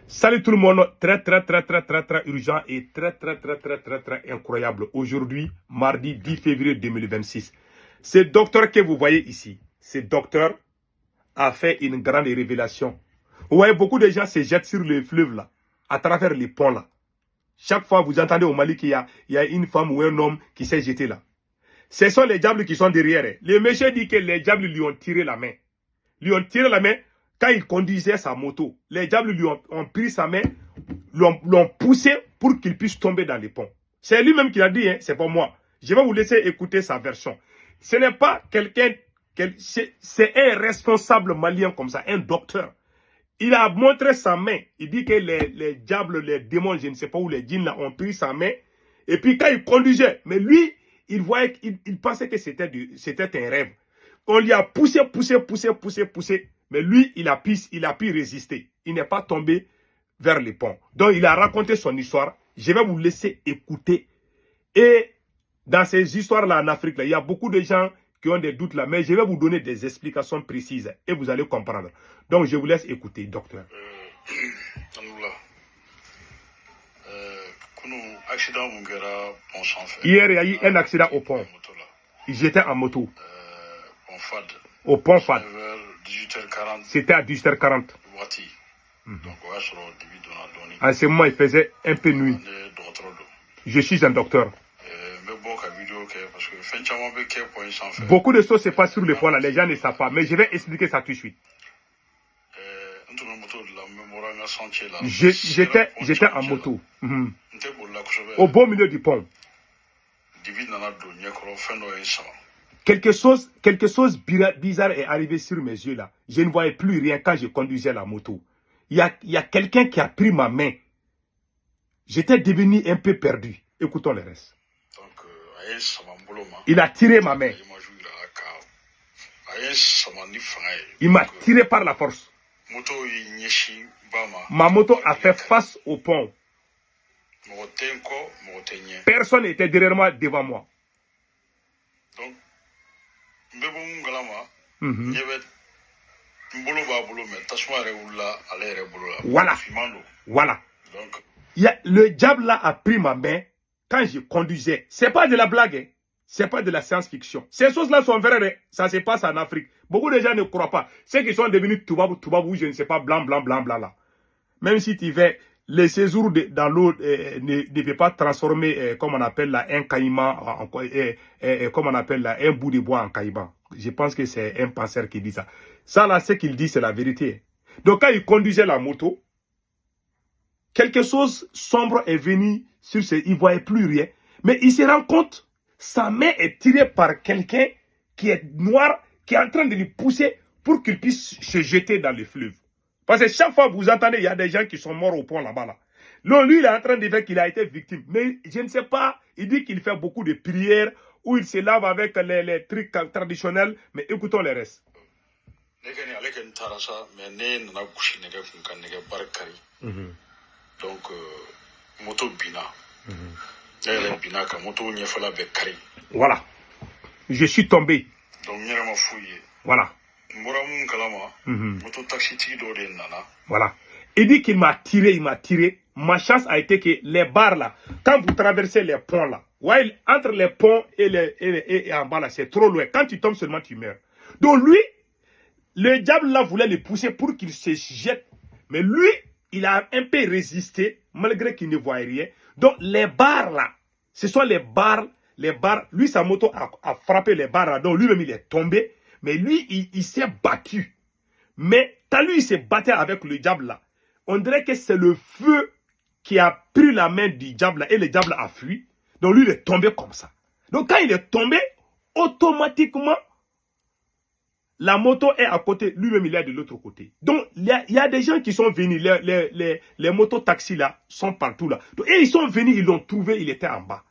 Salut tout le monde, très urgent et très incroyable. Aujourd'hui, mardi 10 février 2026. Ce docteur que vous voyez ici, ce docteur a fait une grande révélation. Vous voyez, beaucoup de gens se jettent sur le fleuve là, à travers les ponts là. Chaque fois, vous entendez au Mali qu'il y a une femme ou un homme qui s'est jeté là. Ce sont les diables qui sont derrière. Le monsieur dit que les diables lui ont tiré la main. Lui ont tiré la main quand il conduisait sa moto. Les diables lui ont pris sa main, l'ont poussé pour qu'il puisse tomber dans les ponts. C'est lui-même qui l'a dit, hein, c'est pas moi. Je vais vous laisser écouter sa version. Ce n'est pas quelqu'un, c'est un responsable malien comme ça, un docteur. Il a montré sa main. Il dit que les diables, les démons, je ne sais pas où, les djinns là, ont pris sa main. Et puis quand il conduisait, mais lui, il voyait, il pensait que c'était un rêve. On lui a poussé. Mais lui, il a pu résister. Il n'est pas tombé vers les ponts. Donc, il a raconté son histoire. Je vais vous laisser écouter. Et dans ces histoires-là en Afrique, là, il y a beaucoup de gens qui ont des doutes là. Mais je vais vous donner des explications précises. Et vous allez comprendre. Donc, je vous laisse écouter, docteur. Hier, il y a eu un accident au pont. J'étais en moto. Au pont Fad. C'était à 18h40. En ce moment, il faisait un peu nuit. Je suis un docteur. Beaucoup de choses se passent sur le pont là, les gens ne savent pas. Mais je vais expliquer ça tout de suite. J'étais en moto. Au beau milieu du pont. Quelque chose bizarre est arrivé sur mes yeux là. Je ne voyais plus rien quand je conduisais la moto. Il y a quelqu'un qui a pris ma main. J'étais devenu un peu perdu. Écoutons le reste. Il a tiré ma main. Il m'a tiré par la force. Ma moto a fait face au pont. Personne n'était derrière moi, devant moi. Voilà. Le diable là a pris ma main quand je conduisais. C'est pas de la blague, hein. C'est pas de la science-fiction. Ces choses-là sont vraies. Ça se passe en Afrique. Beaucoup de gens ne croient pas. Ceux qui sont devenus toubabou, je ne sais pas, blanc là. Même si tu veux, les séjours dans l'eau ne peut pas transformer, comme on appelle là, un caïman, comme on appelle là, un bout de bois en caïman. Je pense que c'est un penseur qui dit ça. Ça là, ce qu'il dit, c'est la vérité. Donc quand il conduisait la moto, quelque chose sombre est venu sur ses... Il ne voyait plus rien. Mais il se rend compte, sa main est tirée par quelqu'un qui est noir, qui est en train de lui pousser pour qu'il puisse se jeter dans le fleuve. Parce que chaque fois que vous entendez, il y a des gens qui sont morts au pont là-bas. Là. Non, lui, il est en train de dire qu'il a été victime. Mais je ne sais pas, il dit qu'il fait beaucoup de prières, où il se lave avec les trucs traditionnels. Mais écoutons le reste. Donc, moto bina. Voilà. Je suis tombé. Donc, voilà. Voilà. Il dit qu'il m'a tiré. Ma chance a été que les barres là, quand vous traversez les ponts là, ouais, entre les ponts et en bas là, c'est trop loin. Quand tu tombes seulement, tu meurs. Donc lui, le diable là voulait le pousser pour qu'il se jette. Mais lui, il a un peu résisté, malgré qu'il ne voyait rien. Donc, les barres là, ce sont les barres. Lui, sa moto a frappé les barres là. Donc, lui-même, il est tombé. Mais lui, il s'est battu. Mais, quand lui, il s'est battu avec le diable là, on dirait que c'est le feu qui a pris la main du diable là. Et le diable a fui. Donc, lui, il est tombé comme ça. Donc, quand il est tombé, automatiquement, la moto est à côté, lui-même il est de l'autre côté. Donc, il y a des gens qui sont venus, les motos-taxis là, sont partout là. Donc, et ils sont venus, ils l'ont trouvé, il était en bas.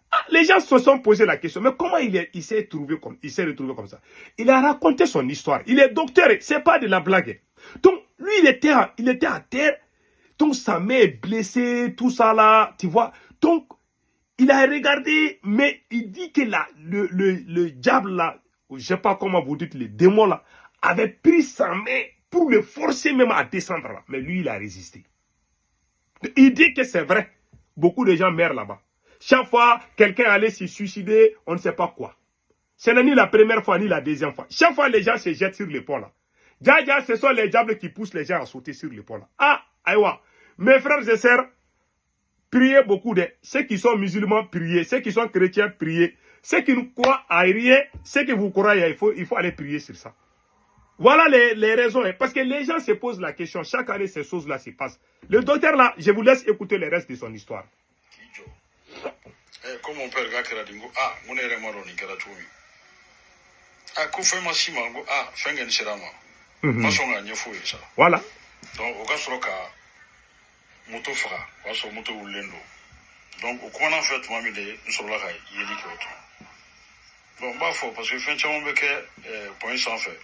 Ah, les gens se sont posé la question, mais comment il s'est retrouvé comme ça? Il a raconté son histoire. Il est docteur, c'est pas de la blague. Donc, lui, il était à terre. Donc, sa main est blessée, tout ça là, tu vois. Donc, il a regardé, mais il dit que là, le diable là, je ne sais pas comment vous dites, les démons là, avaient pris sa main pour le forcer même à descendre là. Mais lui, il a résisté. Il dit que c'est vrai. Beaucoup de gens meurent là-bas. Chaque fois, quelqu'un allait se suicider, on ne sait pas quoi. Ce n'est ni la première fois, ni la deuxième fois. Chaque fois, les gens se jettent sur les ponts là. Dja, ce sont les diables qui poussent les gens à sauter sur les ponts là. Ah, aïwa. Mes frères et sœurs, priez beaucoup de ceux qui sont musulmans, priez. Ceux qui sont chrétiens, priez. Ceux qui ne croient à rien, ceux qui vous croyez, il faut aller prier sur ça. Voilà les raisons. Parce que les gens se posent la question. Chaque année, ces choses-là se passent. Le docteur là, je vous laisse écouter le reste de son histoire. Comme mon père, ah, mon erreur maroni, ah, fait ma sima, ah, fengen serama. Masonga nyefou ça. Voilà. Donc, au cas où moto fra, waso moto ulendo. Donc, au coin en fait, moi, nous sommes là, il est dit. Bon, bah, faut, parce que fin de que point sans fait.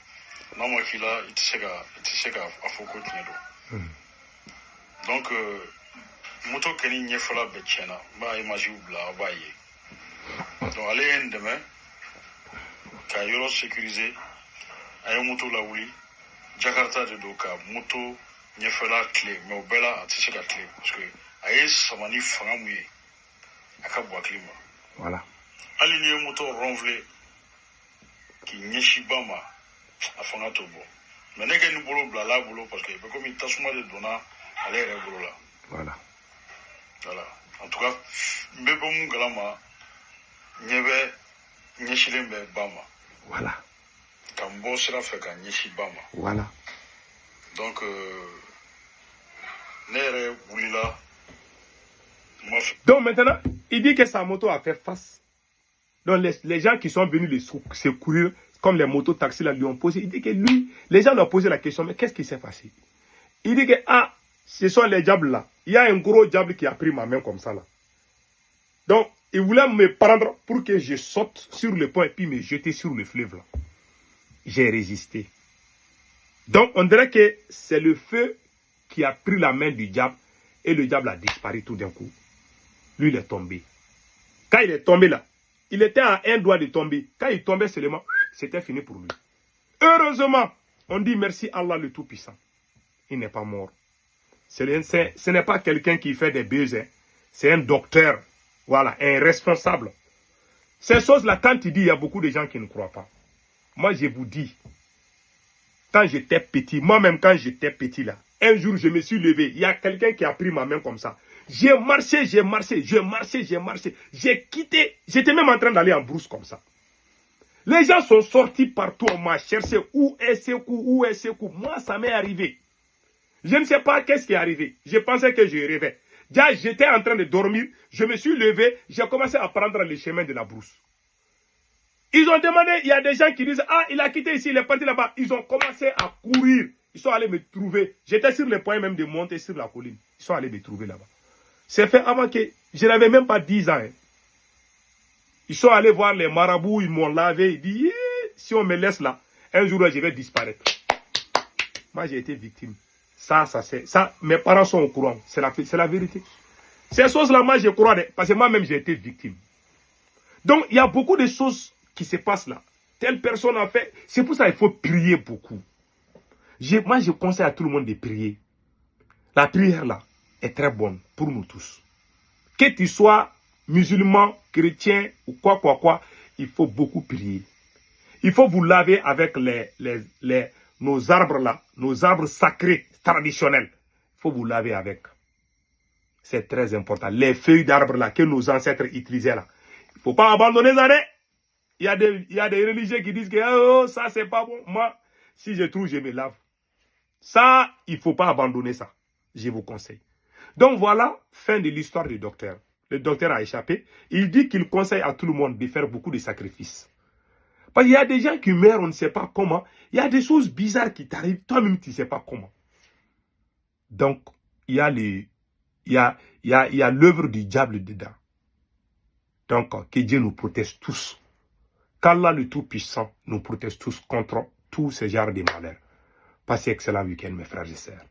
Non, moi, qui là, il te sait à faut continuer. Donc, moto keni nyefala bechena, bah, imagine bla, bah, donc, allez, un demain, quand il y aura sécurisé, à un moto la ouli, Jakarta de Doka, moto nyefala clé, mais au bela, à tisser la clé, parce que, aïe, ça m'a dit fangamouye, à Kabwa Klima. Voilà. Aligné moto ronflé, qui nyeshibama, à Fangatobo. Mais n'est qu'un boulot blala boulot, parce que, comme il t'a souvent de donna, allez, boulot là. Voilà. Voilà. En tout cas, mbebo galama, nyebe, nyeshilembe bama. Voilà. Kambo sera fait qu'un nyeshi bama. Voilà. Donc, nere boulila. Donc maintenant, il dit que sa moto a fait face. Donc les gens qui sont venus les secourir, comme les motos taxis là, lui ont posé. Il dit que lui, les gens lui ont posé la question, mais qu'est-ce qui s'est passé? Il dit que, ah, ce sont les diables là. Il y a un gros diable qui a pris ma main comme ça là. Donc, il voulait me prendre pour que je saute sur le pont et puis me jeter sur le fleuve là. J'ai résisté. Donc, on dirait que c'est le feu qui a pris la main du diable et le diable a disparu tout d'un coup. Lui, il est tombé. Quand il est tombé là, il était à un doigt de tomber. Quand il tombait seulement, c'était fini pour lui. Heureusement, on dit merci Allah le Tout-Puissant. Il n'est pas mort. Ce n'est pas quelqu'un qui fait des bêtises. C'est un docteur. Voilà, un responsable. Ces choses-là, quand il dit, il y a beaucoup de gens qui ne croient pas. Moi, je vous dis, quand j'étais petit, moi-même quand j'étais petit là, un jour, je me suis levé. Il y a quelqu'un qui a pris ma main comme ça. J'ai marché, j'ai quitté. J'étais même en train d'aller en brousse comme ça. Les gens sont sortis partout. On m'a cherché. Où est ce coup? Moi, ça m'est arrivé. Je ne sais pas qu'est-ce qui est arrivé. Je pensais que je rêvais. Déjà, j'étais en train de dormir. Je me suis levé. J'ai commencé à prendre le chemin de la brousse. Ils ont demandé, il y a des gens qui disent, ah, il a quitté ici, il est parti là-bas. Ils ont commencé à courir. Ils sont allés me trouver. J'étais sur le point même de monter sur la colline. Ils sont allés me trouver là-bas. C'est fait avant que je n'avais même pas 10 ans. Hein. Ils sont allés voir les marabouts, ils m'ont lavé. Ils disent, si on me laisse là, un jour je vais disparaître. Moi, j'ai été victime. Ça, mes parents sont au courant. C'est la vérité. Ces choses-là, moi, je crois, parce que moi-même, j'ai été victime. Donc, il y a beaucoup de choses qui se passent là. Telle personne a fait. C'est pour ça qu'il faut prier beaucoup. Moi, je conseille à tout le monde de prier. La prière, là, est très bonne pour nous tous. Que tu sois musulman, chrétien ou quoi, il faut beaucoup prier. Il faut vous laver avec nos arbres là, nos arbres sacrés, traditionnels. Il faut vous laver avec. C'est très important. Les feuilles d'arbres là que nos ancêtres utilisaient là. Il ne faut pas abandonner ça. Il y a des religieux qui disent que oh, ça c'est pas bon. Moi, si je trouve, je me lave. Ça, il ne faut pas abandonner ça. Je vous conseille. Donc voilà, fin de l'histoire du docteur. Le docteur a échappé. Il dit qu'il conseille à tout le monde de faire beaucoup de sacrifices. Parce qu'il y a des gens qui meurent, on ne sait pas comment. Il y a des choses bizarres qui t'arrivent, toi-même tu ne sais pas comment. Donc, il y a l'œuvre du diable dedans. Donc, que Dieu nous protège tous. Qu'Allah le Tout-Puissant nous protège tous contre tous ces genres de malheurs. Passez excellent week-end, mes frères et sœurs.